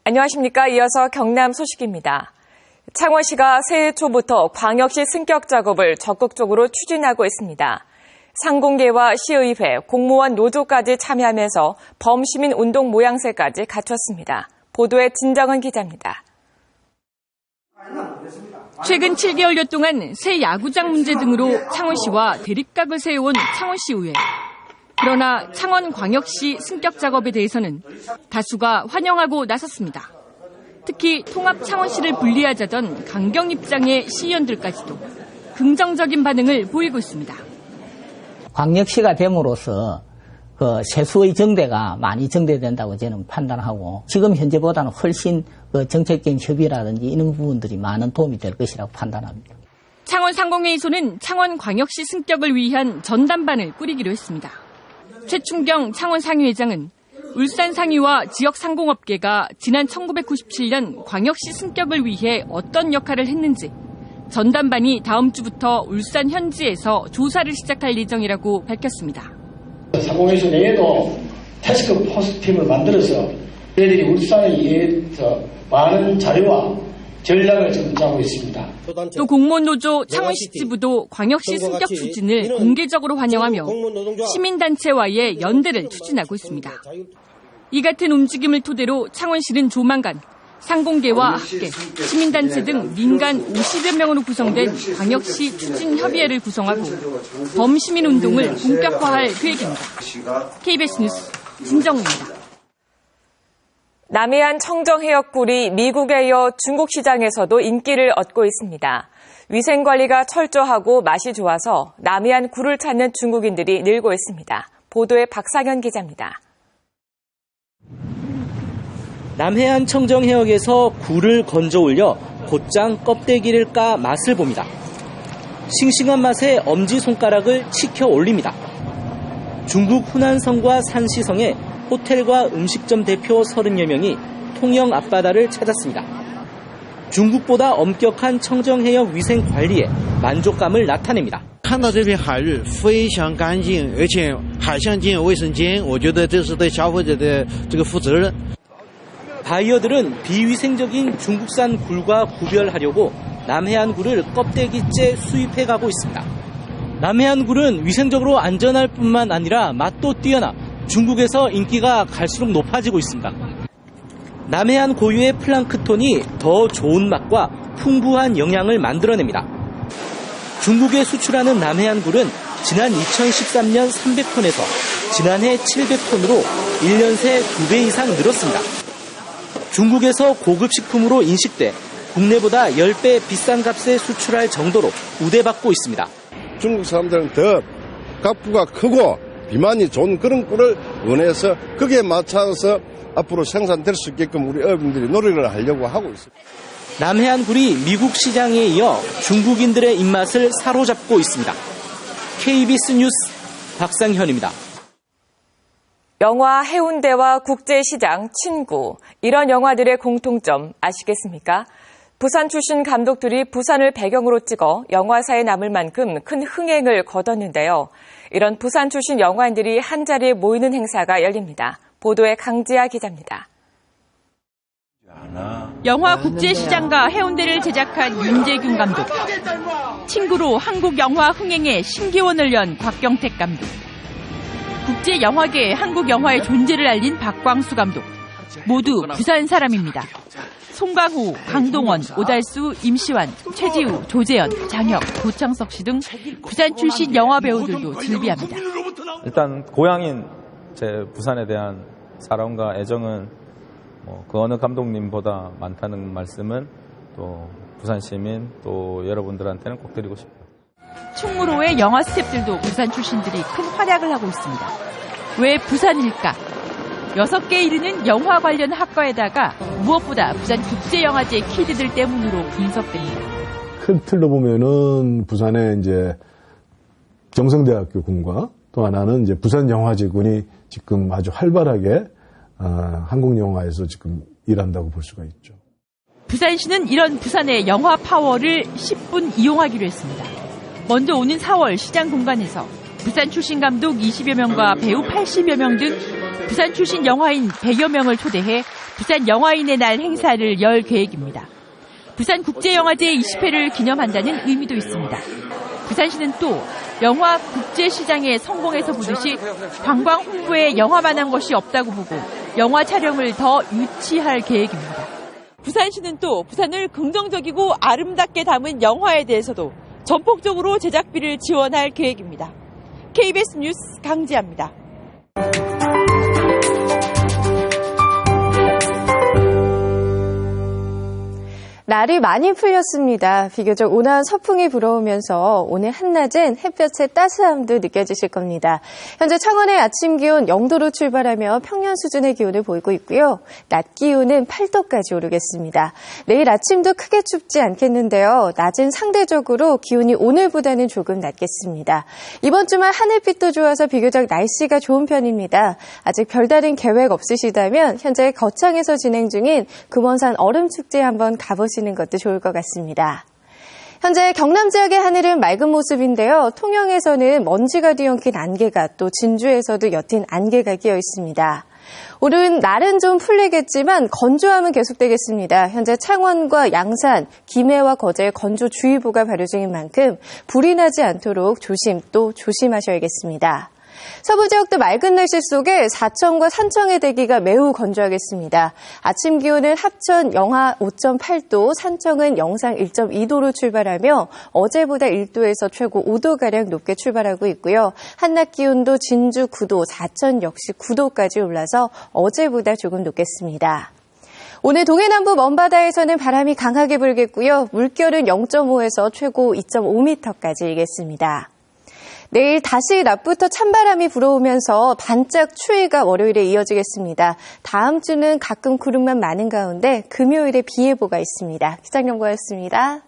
안녕하십니까. 이어서 경남 소식입니다. 창원시가 새해 초부터 광역시 승격 작업을 적극적으로 추진하고 있습니다. 상공계와 시의회, 공무원 노조까지 참여하면서 범시민 운동 모양새까지 갖췄습니다. 보도에 진정은 기자입니다. 최근 7개월여 동안 새 야구장 문제 등으로 창원시와 대립각을 세워온 창원시의회. 그러나 창원광역시 승격 작업에 대해서는 다수가 환영하고 나섰습니다. 특히 통합 창원시를 분리하자던 강경 입장의 시의원들까지도 긍정적인 반응을 보이고 있습니다. 광역시가 됨으로써 세수의 정대가 많이 정대된다고 저는 판단하고 지금 현재보다는 훨씬 정책적인 협의라든지 이런 부분들이 많은 도움이 될 것이라고 판단합니다. 창원 상공회의소는 창원광역시 승격을 위한 전담반을 꾸리기로 했습니다. 최충경 창원 상위회장은 울산 상위와 지역 상공업계가 지난 1997년 광역시 승격을 위해 어떤 역할을 했는지 전담반이 다음 주부터 울산 현지에서 조사를 시작할 예정이라고 밝혔습니다. 상공회의소 내에도 태스크포스팀을 만들어서 저희들이 울산에 의해서 많은 자료와 전략을 지금 짜고 있습니다. 또 공무원노조 창원시 지부도 광역시 승격 추진을 공개적으로 환영하며 시민단체와의 연대를 추진하고 있습니다. 이 같은 움직임을 토대로 창원시는 조만간 상공계와 학계, 시민단체 등 민간 50여 명으로 구성된 광역시 추진협의회를 구성하고 범시민운동을 본격화할 계획입니다. KBS 뉴스 진정우입니다. 남해안 청정해역굴이 미국에 이어 중국 시장에서도 인기를 얻고 있습니다. 위생관리가 철저하고 맛이 좋아서 남해안 굴을 찾는 중국인들이 늘고 있습니다. 보도에 박상현 기자입니다. 남해안 청정해역에서 굴을 건져 올려 곧장 껍데기를 까 맛을 봅니다. 싱싱한 맛에 엄지손가락을 치켜 올립니다. 중국 후난성과 산시성에 호텔과 음식점 대표 30여 명이 통영 앞바다를 찾았습니다. 중국보다 엄격한 청정해역 위생 관리에 만족감을 나타냅니다. 看到这片海域非常干净，而且海象间卫生间，我觉得这是对消费者的这个负责任。 바이어들은 비위생적인 중국산 굴과 구별하려고 남해안 굴을 껍데기째 수입해가고 있습니다. 남해안 굴은 위생적으로 안전할 뿐만 아니라 맛도 뛰어나 중국에서 인기가 갈수록 높아지고 있습니다. 남해안 고유의 플랑크톤이 더 좋은 맛과 풍부한 영양을 만들어냅니다. 중국에 수출하는 남해안 굴은 지난 2013년 300톤에서 지난해 700톤으로 1년 새 2배 이상 늘었습니다. 중국에서 고급 식품으로 인식돼 국내보다 10배 비싼 값에 수출할 정도로 우대받고 있습니다. 중국 사람들은 더 값부가 크고 비만이 좋은 그런 꿀을 원해서 거기에 맞춰서 앞으로 생산될 수 있게끔 우리 어민들이 노력을 하려고 하고 있습니다. 남해안 굴이 미국 시장에 이어 중국인들의 입맛을 사로잡고 있습니다. KBS 뉴스 박상현입니다. 영화 해운대와 국제시장, 친구, 이런 영화들의 공통점 아시겠습니까? 부산 출신 감독들이 부산을 배경으로 찍어 영화사에 남을 만큼 큰 흥행을 거뒀는데요. 이런 부산 출신 영화인들이 한자리에 모이는 행사가 열립니다. 보도에 강지아 기자입니다. 영화 국제시장과 해운대를 제작한 윤재균 감독. 친구로 한국 영화 흥행에 신기원을 연 곽경택 감독. 국제영화계에 한국 영화의 존재를 알린 박광수 감독. 모두 부산 사람입니다. 송강호, 강동원, 오달수, 임시완, 최지우, 조재현, 장혁, 도창석 씨 등 부산 출신 영화 배우들도 즐비합니다. 일단 고향인 제 부산에 대한 사랑과 애정은 그 어느 감독님보다 많다는 말씀은 또 부산 시민 또 여러분들한테는 꼭 드리고 싶어요. 충무로의 영화 스태프들도 부산 출신들이 큰 활약을 하고 있습니다. 왜 부산일까? 6개 이르는 영화 관련 학과에다가 무엇보다 부산 국제영화제 키드들 때문으로 분석됩니다. 큰 틀로 보면은 부산의 이제 경성대학교 군과 또 하나는 이제 부산영화제군이 지금 아주 활발하게 한국 영화에서 지금 일한다고 볼 수가 있죠. 부산시는 이런 부산의 영화 파워를 10분 이용하기로 했습니다. 먼저 오는 4월 시장 공간에서 부산 출신 감독 20여 명과 배우 80여 명 등 부산 출신 영화인 100여 명을 초대해 부산 영화인의 날 행사를 열 계획입니다. 부산국제영화제 20회를 기념한다는 의미도 있습니다. 부산시는 또 영화 국제시장에 성공해서 보듯이 관광 홍보에 영화만한 것이 없다고 보고 영화 촬영을 더 유치할 계획입니다. 부산시는 또 부산을 긍정적이고 아름답게 담은 영화에 대해서도 전폭적으로 제작비를 지원할 계획입니다. KBS 뉴스 강지아입니다. 날이 많이 풀렸습니다. 비교적 온화한 서풍이 불어오면서 오늘 한낮엔 햇볕의 따스함도 느껴지실 겁니다. 현재 창원의 아침 기온 0도로 출발하며 평년 수준의 기온을 보이고 있고요. 낮 기온은 8도까지 오르겠습니다. 내일 아침도 크게 춥지 않겠는데요. 낮은 상대적으로 기온이 오늘보다는 조금 낮겠습니다. 이번 주말 하늘빛도 좋아서 비교적 날씨가 좋은 편입니다. 아직 별다른 계획 없으시다면 현재 거창에서 진행 중인 금원산 얼음축제에 한번 가보시는 것도 좋을 것 같습니다. 현재 경남 지역의 하늘은 맑은 모습인데요. 통영에서는 먼지가 뒤엉킨 안개가, 또 진주에서도 옅은 안개가 끼어 있습니다. 오늘 날은 좀 풀리겠지만 건조함은 계속되겠습니다. 현재 창원과 양산, 김해와 거제에 건조주의보가 발효 중인 만큼 불이 나지 않도록 조심하셔야겠습니다. 서부 지역도 맑은 날씨 속에 사천과 산청의 대기가 매우 건조하겠습니다. 아침 기온은 합천 영하 5.8도, 산청은 영상 1.2도로 출발하며 어제보다 1도에서 최고 5도가량 높게 출발하고 있고요. 한낮 기온도 진주 9도, 사천 역시 9도까지 올라서 어제보다 조금 높겠습니다. 오늘 동해남부 먼바다에서는 바람이 강하게 불겠고요. 물결은 0.5에서 최고 2.5m까지 일겠습니다. 내일 다시 낮부터 찬바람이 불어오면서 반짝 추위가 월요일에 이어지겠습니다. 다음 주는 가끔 구름만 많은 가운데 금요일에 비 예보가 있습니다. 기상경보였습니다.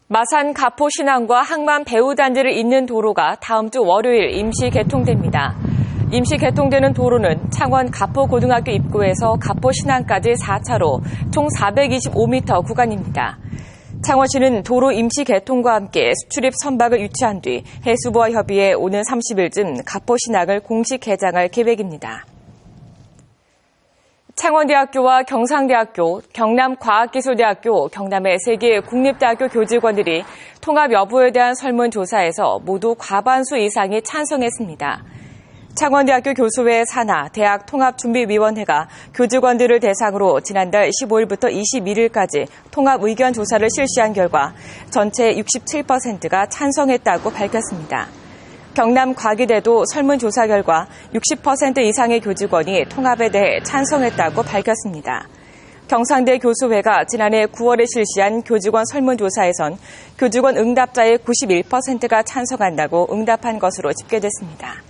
마산 가포 신항과 항만 배후단지를 잇는 도로가 다음 주 월요일 임시 개통됩니다. 임시 개통되는 도로는 창원 가포고등학교 입구에서 가포 신항까지 4차로 총 425m 구간입니다. 창원시는 도로 임시 개통과 함께 수출입 선박을 유치한 뒤 해수부와 협의해 오는 30일쯤 가포 신항을 공식 개장할 계획입니다. 창원대학교와 경상대학교, 경남과학기술대학교, 경남의 3개 국립대학교 교직원들이 통합 여부에 대한 설문조사에서 모두 과반수 이상이 찬성했습니다. 창원대학교 교수회 산하 대학통합준비위원회가 교직원들을 대상으로 지난달 15일부터 21일까지 통합 의견 조사를 실시한 결과 전체 67%가 찬성했다고 밝혔습니다. 경남과기대도 설문조사 결과 60% 이상의 교직원이 통합에 대해 찬성했다고 밝혔습니다. 경상대 교수회가 지난해 9월에 실시한 교직원 설문조사에선 교직원 응답자의 91%가 찬성한다고 응답한 것으로 집계됐습니다.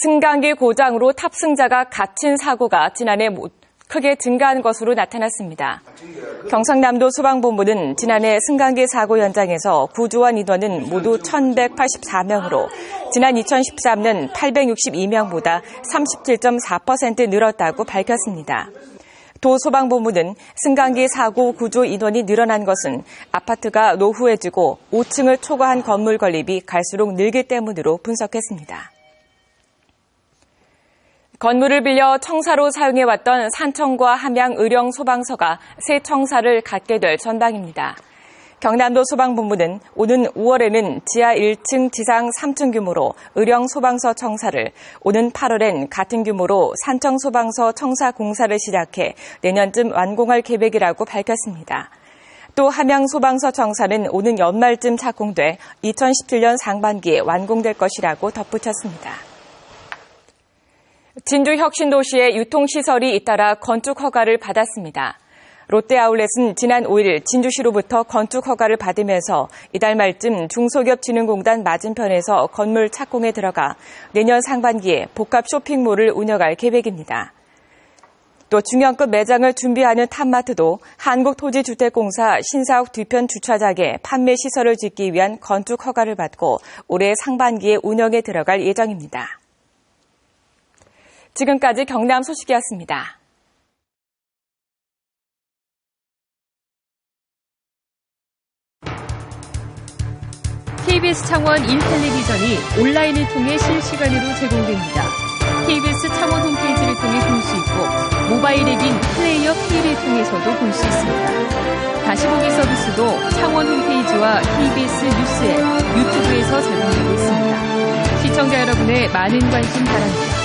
승강기 고장으로 탑승자가 갇힌 사고가 지난해 크게 증가한 것으로 나타났습니다. 경상남도 소방본부는 지난해 승강기 사고 현장에서 구조원 인원은 모두 1,184명으로 지난 2013년 862명보다 37.4% 늘었다고 밝혔습니다. 도소방본부는 승강기 사고 구조 인원이 늘어난 것은 아파트가 노후해지고 5층을 초과한 건물 건립이 갈수록 늘기 때문으로 분석했습니다. 건물을 빌려 청사로 사용해왔던 산청과 함양 의령 소방서가 새 청사를 갖게 될 전망입니다. 경남도 소방본부는 오는 5월에는 지하 1층, 지상 3층 규모로 의령 소방서 청사를, 오는 8월엔 같은 규모로 산청 소방서 청사 공사를 시작해 내년쯤 완공할 계획이라고 밝혔습니다. 또 함양 소방서 청사는 오는 연말쯤 착공돼 2017년 상반기에 완공될 것이라고 덧붙였습니다. 진주 혁신도시의 유통시설이 잇따라 건축 허가를 받았습니다. 롯데아울렛은 지난 5일 진주시로부터 건축 허가를 받으면서 이달 말쯤 중소기업진흥공단 맞은편에서 건물 착공에 들어가 내년 상반기에 복합 쇼핑몰을 운영할 계획입니다. 또 중형급 매장을 준비하는 탑마트도 한국토지주택공사 신사옥 뒤편 주차장에 판매 시설을 짓기 위한 건축 허가를 받고 올해 상반기에 운영에 들어갈 예정입니다. 지금까지 경남 소식이었습니다. KBS 창원 1텔레비전이 온라인을 통해 실시간으로 제공됩니다. KBS 창원 홈페이지를 통해 볼 수 있고 모바일 앱인 플레이어 K를 통해서도 볼 수 있습니다. 다시 보기 서비스도 창원 홈페이지와 KBS 뉴스 앱, 유튜브에서 제공되고 있습니다. 시청자 여러분의 많은 관심 바랍니다.